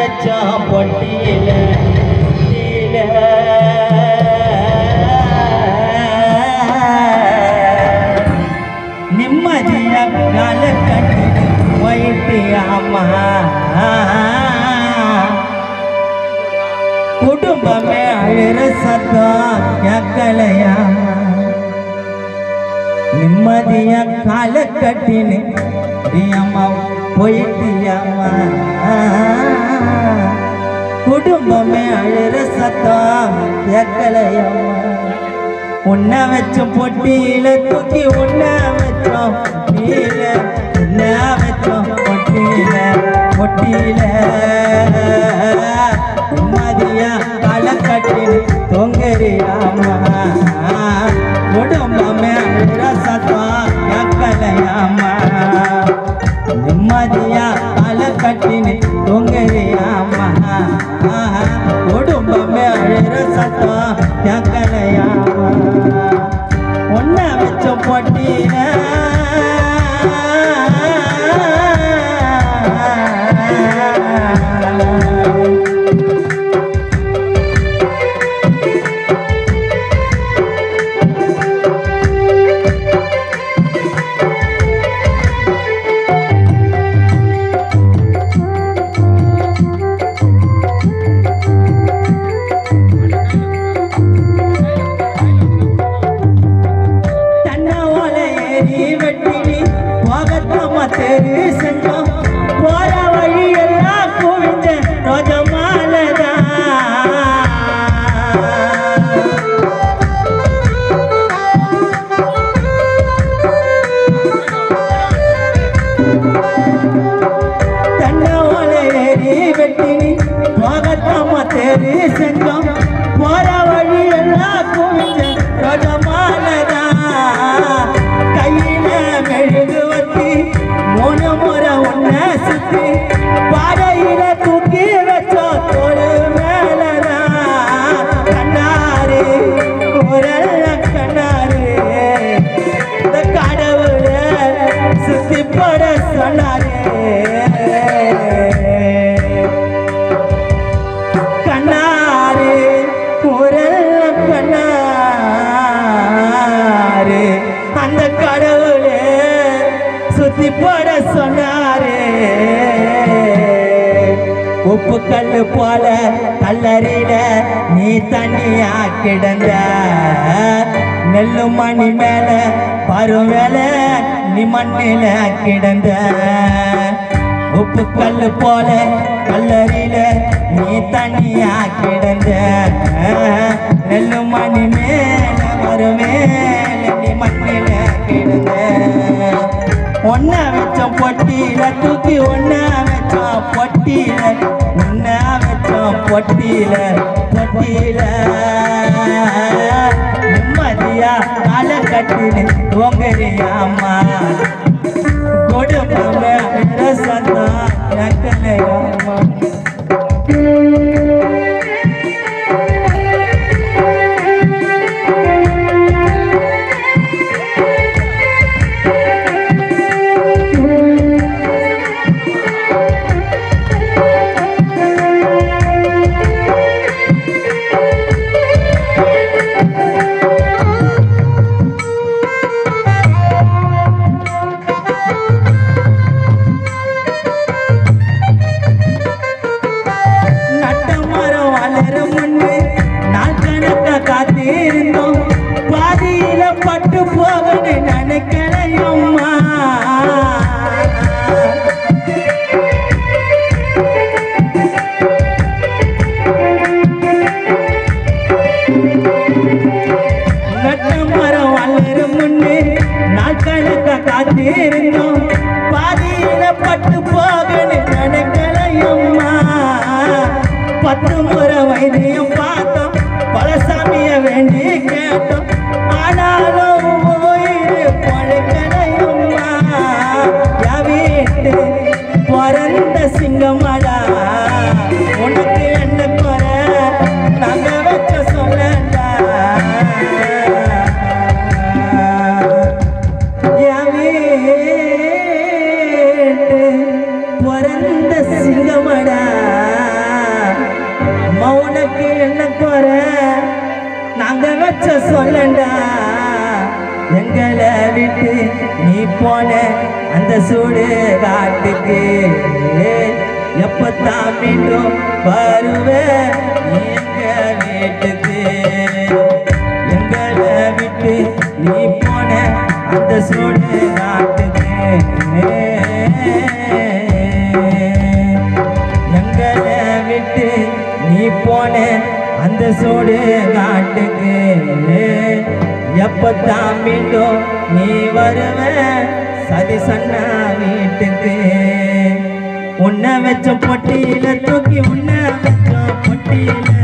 வச்சோம் பொட்டியில நிம்மதியா கால கட்டி போயிட்டியாமா குடும்பமே அழுற சத்தம் கேட்கலையா நிம்மதியா கால கட்டின்னு அம்மா போயிட்டியாமா குடும்பமே அழுற சத்தம் கேட்கலையாமா உன்ன வச்சோம் பொட்டியில தூக்கி உன்ன வச்சோம் பொட்டியில உன்ன வச்சோம் பொட்டியில நிம்மதியா கால கட்டின்னு தொங்குறியாமா குடும்பமே அழுற சத்தம் கேட்கலையாமா நிம்மதியா கால கட்டின்னு தொங்குறியாமா குடும்பமே அழுற சத்தம் கேட்கலையாமா ஒன்ன வச்ச பொட்டியில போற வழி எல்லாம் குவிஞ்ச ரோஜமாலதா தன்னை ஓலை ஏறி வெட்டினி போகத்தாம தேடி செஞ்சோம் போற வழி எல்லாம் குவிஞ்ச ரோஜமாலதா கையில மெழுகு வத்தி மூணு முறை உன்ன சுத்தி பாடையில தூக்கி வச்சோ தோடு மேலதா கண்ணாரு ஒரு கண்ணாரு இந்த கடவுள சுத்தி போட சொன்னாரு கண்ணாரு ஒரு கண்ணாரு அந்த கடவுளே சுத்தி போட சொன்னாரு உப்பு கல்லு போல கல்லறியில நீ தண்ணியா கிடந்த நெல்லு மணி மேல பருவேல நீ மண்ணில கிடந்த உப்பு கல்லு போல கல்லறியில நீ தண்ணியா கிடந்த நெல்லு மணி மேல பருவேல நீ மண்ணில கிடந்த ஒன்ன வச்சோம் பொட்டியில தூக்கி ஒன்ன வச்சோம் பொட்டியில ஒன்ன வச்சோம் பொட்டியில நிம்மதியா கால கட்டின்னு தூங்குறியாமா கொடுப்பமே சத்தம் கேட்கலையாமா பாதியில பட்டு போகன்னு நினைக்கலையம்மா நட்ட மரம் வளர முன்னு நாள் கணக்க காத்திருந்தோம் பாதியில பட்டு போகன்னு நினைக்கலையம்மா 10 முறை வைத்தியம் பார்த்தோம் பலசாமிய வேண்டி கேட்டோம் ஆனாலும் உயிர் பொழைக்கலையம்மா வீட்டு பிறந்த சிங்கமடா உனக்கு என்ன குறை நாங்க வச்ச சொல்லண்டா வீட்டு பிறந்த சிங்கமடா நாங்க வச்ச சொல்லண்டா எங்களை விட்டு நீ போன அந்த சூடு காட்டுக்கு எப்பத்தான் மீண்டும் வருவே நீ எங்க வீட்டுக்கு எங்களை விட்டு நீ போன அந்த சூடு காட்டுக்கு எங்களை விட்டு நீ போன அந்த சூடு காட்டுக்கு எப்பத்தான் மீண்டும் நீ வருவ சதி சன்னா வீட்டுக்கு உன்னை வச்ச பொட்டியில தூக்கி உன்னை வச்ச பொட்டியில